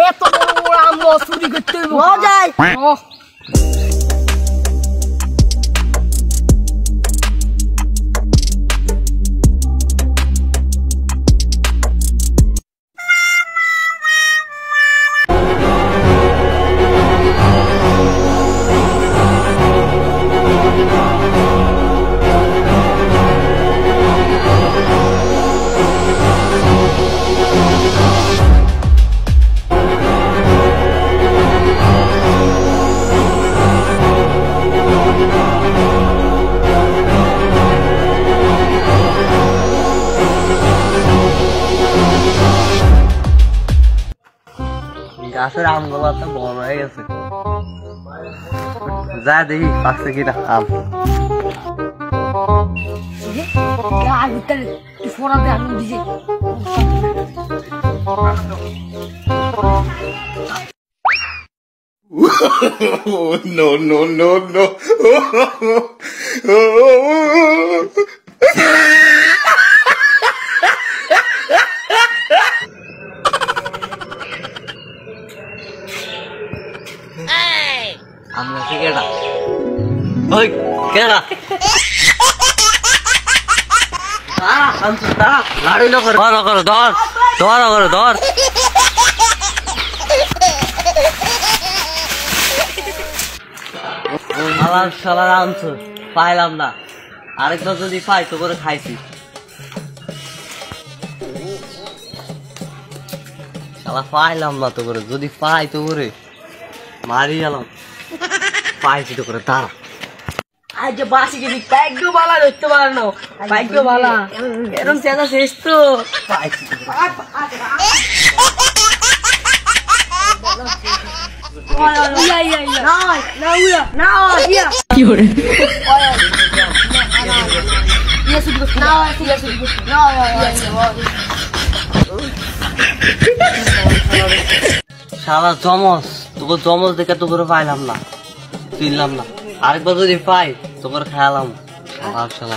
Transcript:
এত বড় আম চুরি করতে যায়। গাছের আমগুলো তো বড় হয়ে গেছে, যা দেখি পাকছে কিনা আম। No, no, no, no. আমরা কেডা ওই কেডা লাড়ি না করে ধর ধর ধর ধর ধর শালার শালার আনছো পাইলাম না, আরেকবার যদি পাই তো করে খাইছি। শালা পাইলাম না তো করে, যদি পাই তো করে মারি গেলাম, পাইছি তো করে তারা। আজ বাসি যদি ভাগ্য বালা ধরতে পার না, ভাগ্য বালা এরকম চেনা শেষ তো পাইছি তো করে। শালা জমজ, তোকে জমজ দেখে তো করে পাইলাম না, চিনলাম না, আরেকবার যদি পাই তো করে খেয়ালাম। শালা শালা